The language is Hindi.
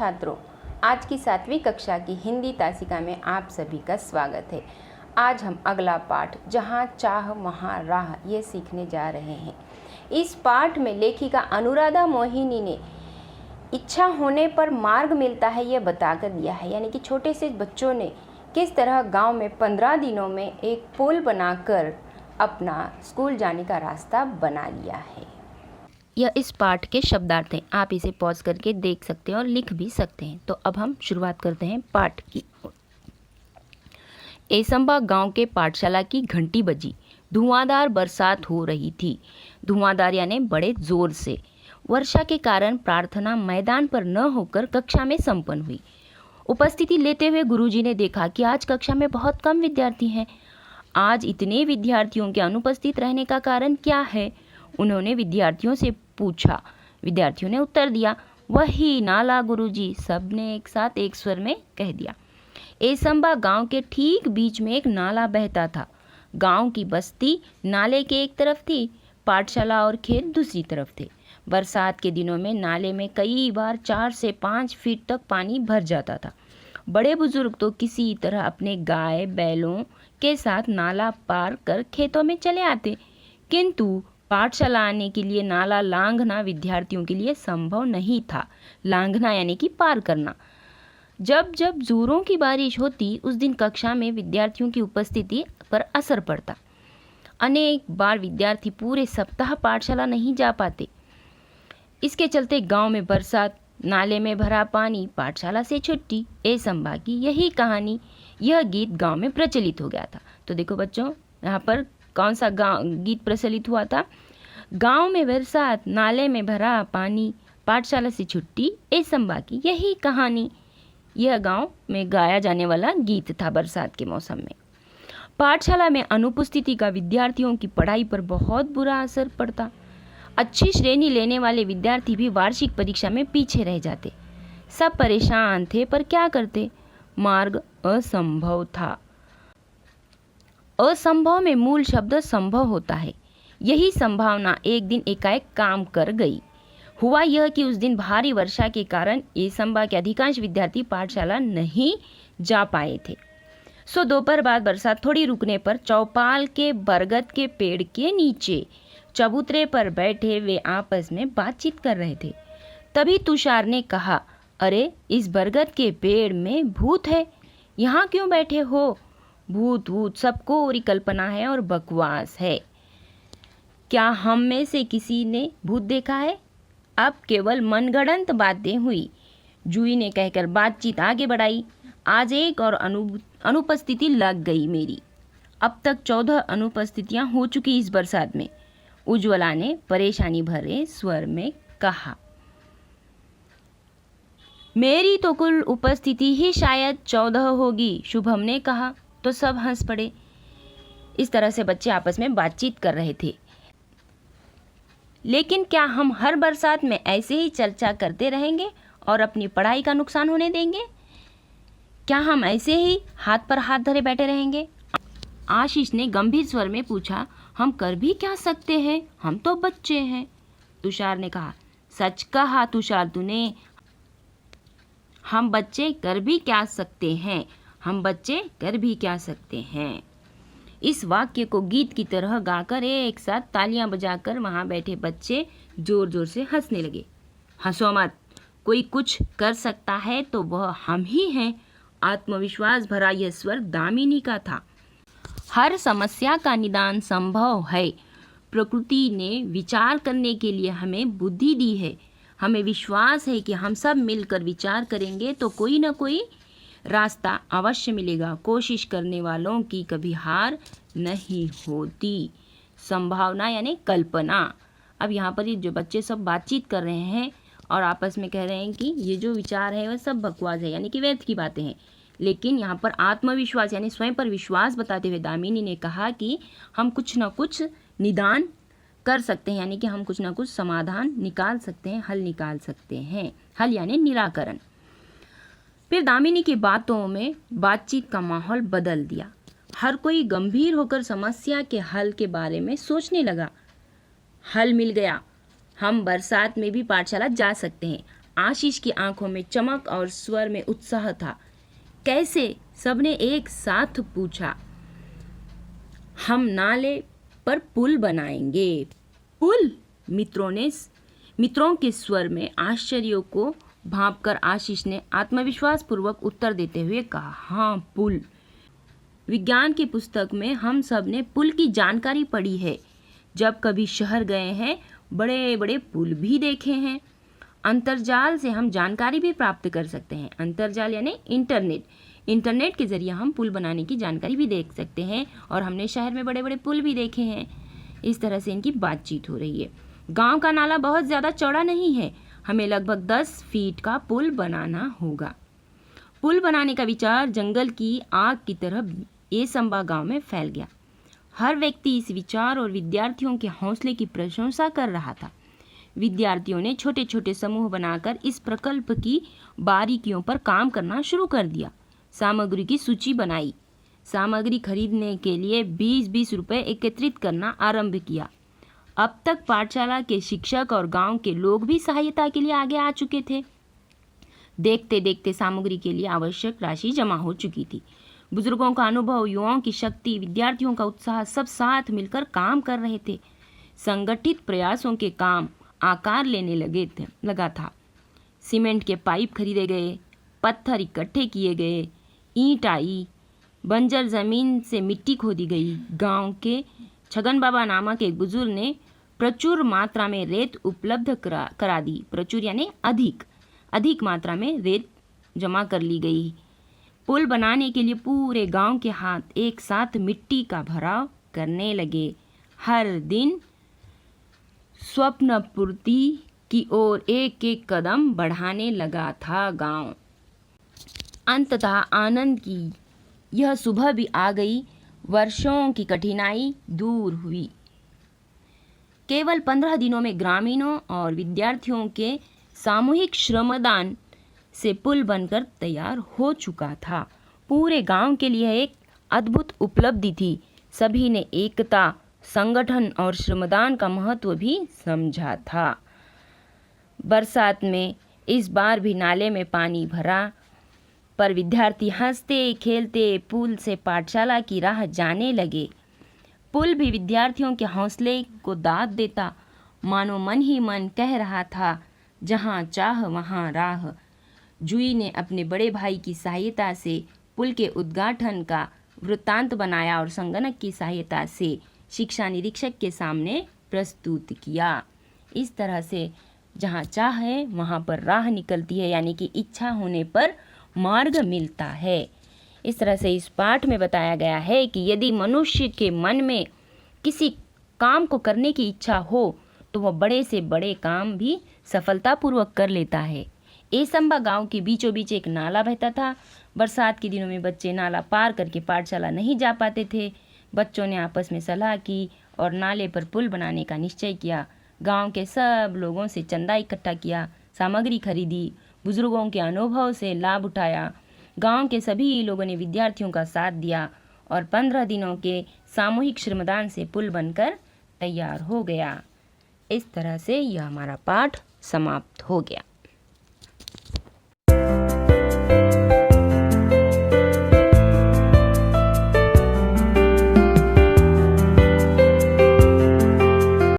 छात्रों, आज की 7वीं कक्षा की हिंदी तासिका में आप सभी का स्वागत है। आज हम अगला पाठ जहाँ चाह वहाँ राह ये सीखने जा रहे हैं। इस पाठ में लेखिका अनुराधा मोहिनी ने इच्छा होने पर मार्ग मिलता है ये बताकर दिया है, यानी कि छोटे से बच्चों ने किस तरह गांव में 15 दिनों में एक पुल बनाकर अपना स्कूल जाने का रास्ता बना लिया है। यह इस पाठ के शब्दार्थ हैं। आप इसे पॉज करके देख सकते हैं और लिख भी सकते हैं। तो अब हम शुरुआत करते हैं पाठ की। एसंबा गांव के पाठशाला की घंटी बजी। धुआंधार बरसात हो रही थी। धुआंधार यानी बड़े जोर से। वर्षा के कारण प्रार्थना मैदान पर न होकर कक्षा में संपन्न हुई। उपस्थिति लेते हुए गुरुजी ने देखा कि आज कक्षा में बहुत कम विद्यार्थी हैं। आज इतने विद्यार्थियों के अनुपस्थित रहने का कारण क्या है? उन्होंने विद्यार्थियों से पूछा। विद्यार्थियों ने उत्तर दिया, वही नाला गुरुजी। सबने एक साथ एक स्वर में कह दिया। एसंबा गांव के ठीक बीच में एक नाला बहता था। गांव की बस्ती नाले के एक तरफ थी, पाठशाला और खेत दूसरी तरफ थे। बरसात के दिनों में नाले में कई बार 4 से 5 फीट तक पानी भर जाता था। बड़े बुजुर्ग तो किसी तरह अपने गाय बैलों के साथ नाला पार कर खेतों में चले आते, किंतु पाठशाला आने के लिए नाला लांघना विद्यार्थियों के लिए संभव नहीं था। लांघना यानी कि पार करना। जब जब जोरों की बारिश होती, उस दिन कक्षा में विद्यार्थियों की उपस्थिति पर असर पड़ता। अनेक बार विद्यार्थी पूरे सप्ताह पाठशाला नहीं जा पाते। इसके चलते गांव में बरसात, नाले में भरा पानी, पाठशाला से छुट्टी, एसंबा की यही कहानी, यह गीत गांव में प्रचलित हो गया था। तो देखो बच्चों, यहाँ पर कौन सा गीत प्रचलित हुआ था? गांव में बरसात, नाले में भरा पानी, पाठशाला से छुट्टी, एसंबा की यही कहानी। यह गांव में गाया जाने वाला गीत था बरसात के मौसम में। पाठशाला में अनुपस्थिति का विद्यार्थियों की पढ़ाई पर बहुत बुरा असर पड़ता। अच्छी श्रेणी लेने वाले विद्यार्थी भी वार्षिक परीक्षा में पीछे रह जाते। सब परेशान थे, पर क्या करते? मार्ग असंभव था। असंभव में मूल शब्द संभव होता है। यही संभावना एक दिन एकाएक काम कर गई। हुआ यह कि उस दिन भारी वर्षा के कारण एसंबा के अधिकांश विद्यार्थी पाठशाला नहीं जा पाए थे। सो दोपहर बाद बरसात थोड़ी रुकने पर चौपाल के बरगद के पेड़ के नीचे चबूतरे पर बैठे वे आपस में बातचीत कर रहे थे। तभी तुषार ने कहा, अरे इस बरगद के पेड़ में भूत है, यहाँ क्यों बैठे हो? भूत भूत सबको और कल्पना है और बकवास है। क्या हम में से किसी ने भूत देखा है? अब केवल मनगढ़ंत बातें हुई। जूही ने कहकर बातचीत आगे बढ़ाई। आज एक और अनुपस्थिति लग गई मेरी। अब तक 14 अनुपस्थितियां हो चुकी इस बरसात में। उज्ज्वला ने परेशानी भरे स्वर में कहा। मेरी तो कुल उपस्थिति ही शायद 14 होगी, शुभम ने कहा। तो सब हंस पड़े। इस तरह से बच्चे आपस में बातचीत कर रहे थे। लेकिन क्या हम हर बरसात में ऐसे ही चर्चा करते रहेंगे और अपनी पढ़ाई का नुकसान होने देंगे? क्या हम ऐसे ही हाथ पर हाथ धरे बैठे रहेंगे? आशीष ने गंभीर स्वर में पूछा। हम कर भी क्या सकते हैं, हम तो बच्चे हैं। तुषार ने कहा। सच कहा तुषार तूने। हम बच्चे कर भी क्या सकते हैं, हम बच्चे कर भी क्या सकते हैं। इस वाक्य को गीत की तरह गाकर एक साथ तालियां बजाकर वहां बैठे बच्चे जोर जोर से हंसने लगे। हंसो मत, कोई कुछ कर सकता है तो वह हम ही हैं। आत्मविश्वास भरा यह स्वर दामिनी का था। हर समस्या का निदान संभव है। प्रकृति ने विचार करने के लिए हमें बुद्धि दी है। हमें विश्वास है कि हम सब मिलकर विचार करेंगे तो कोई न कोई रास्ता अवश्य मिलेगा। कोशिश करने वालों की कभी हार नहीं होती। संभावना यानी कल्पना। अब यहाँ पर जो बच्चे सब बातचीत कर रहे हैं और आपस में कह रहे हैं कि ये जो विचार है वह सब बकवास है, यानी कि व्यर्थ की बातें हैं। लेकिन यहाँ पर आत्मविश्वास यानी स्वयं पर विश्वास बताते हुए दामिनी ने कहा कि हम कुछ न कुछ निदान कर सकते हैं, यानी कि हम कुछ ना कुछ समाधान निकाल सकते हैं, हल निकाल सकते हैं। हल यानी निराकरण। फिर दामिनी की बातों में बातचीत का माहौल बदल दिया। हर कोई गंभीर होकर समस्या के हल के बारे में सोचने लगा। हल मिल गया। हम बरसात में भी पाठशाला जा सकते हैं। आशीष की आंखों में चमक और स्वर में उत्साह था। कैसे? सबने एक साथ पूछा। हम नाले पर पुल बनाएंगे। पुल? मित्रों के स्वर में आश्चर्य को भांपकर आशीष ने आत्मविश्वास पूर्वक उत्तर देते हुए कहा, हाँ, पुल। विज्ञान की पुस्तक में हम सब ने पुल की जानकारी पढ़ी है। जब कभी शहर गए हैं, बड़े बड़े पुल भी देखे हैं। अंतर्जाल से हम जानकारी भी प्राप्त कर सकते हैं। अंतर्जाल यानी इंटरनेट के जरिए हम पुल बनाने की जानकारी भी देख सकते हैं और हमने शहर में बड़े बड़े पुल भी देखे हैं। इस तरह से इनकी बातचीत हो रही है। गांव का नाला बहुत ज़्यादा चौड़ा नहीं है, हमें लगभग 10 फीट का पुल बनाना होगा। पुल बनाने का विचार जंगल की आग की तरह एसंबा गांव में फैल गया। हर व्यक्ति इस विचार और विद्यार्थियों के हौसले की प्रशंसा कर रहा था। विद्यार्थियों ने छोटे छोटे समूह बनाकर इस प्रकल्प की बारीकियों पर काम करना शुरू कर दिया। सामग्री की सूची बनाई। सामग्री खरीदने के लिए 20-20 रुपये एकत्रित करना आरंभ किया। अब तक पाठशाला के शिक्षक और गांव के लोग भी सहायता के लिए आगे आ चुके थे। देखते देखते सामग्री के लिए आवश्यक राशि जमा हो चुकी थी। बुजुर्गों का अनुभव, युवाओं की शक्ति, विद्यार्थियों का उत्साह, सब साथ मिलकर काम कर रहे थे। संगठित प्रयासों के काम आकार लेने लगा था। सीमेंट के पाइप खरीदे गए, पत्थर इकट्ठे किए गए, ईंट आई, बंजर जमीन से मिट्टी खोदी गई। गांव के छगन बाबा नामक एक बुजुर्ग ने प्रचुर मात्रा में रेत उपलब्ध करा दी। प्रचुर यानी अधिक मात्रा में रेत जमा कर ली गई। पुल बनाने के लिए पूरे गांव के हाथ एक साथ मिट्टी का भराव करने लगे। हर दिन स्वप्न पूर्ति की ओर एक एक कदम बढ़ाने लगा था गांव। अंततः आनंद की यह सुबह भी आ गई। वर्षों की कठिनाई दूर हुई। केवल 15 दिनों में ग्रामीणों और विद्यार्थियों के सामूहिक श्रमदान से पुल बनकर तैयार हो चुका था। पूरे गांव के लिए एक अद्भुत उपलब्धि थी। सभी ने एकता, संगठन और श्रमदान का महत्व भी समझा था। बरसात में इस बार भी नाले में पानी भरा, पर विद्यार्थी हंसते खेलते पुल से पाठशाला की राह जाने लगे। पुल भी विद्यार्थियों के हौसले को दाद देता, मानो मन ही मन कह रहा था, जहाँ चाह वहाँ राह। जुई ने अपने बड़े भाई की सहायता से पुल के उद्घाटन का वृत्तांत बनाया और संगणक की सहायता से शिक्षा निरीक्षक के सामने प्रस्तुत किया। इस तरह से जहाँ चाह है वहाँ पर राह निकलती है, यानी कि इच्छा होने पर मार्ग मिलता है। इस तरह से इस पाठ में बताया गया है कि यदि मनुष्य के मन में किसी काम को करने की इच्छा हो तो वह बड़े से बड़े काम भी सफलतापूर्वक कर लेता है। एसंबा गांव के बीचों बीच एक नाला बहता था। बरसात के दिनों में बच्चे नाला पार करके पाठशाला नहीं जा पाते थे। बच्चों ने आपस में सलाह की और नाले पर पुल बनाने का निश्चय किया। गांव के सब लोगों से चंदा इकट्ठा किया, सामग्री खरीदी, बुजुर्गों के अनुभव से लाभ उठाया। गांव के सभी लोगों ने विद्यार्थियों का साथ दिया और 15 दिनों के सामूहिक श्रमदान से पुल बनकर तैयार हो गया। इस तरह से यह हमारा पाठ समाप्त हो गया।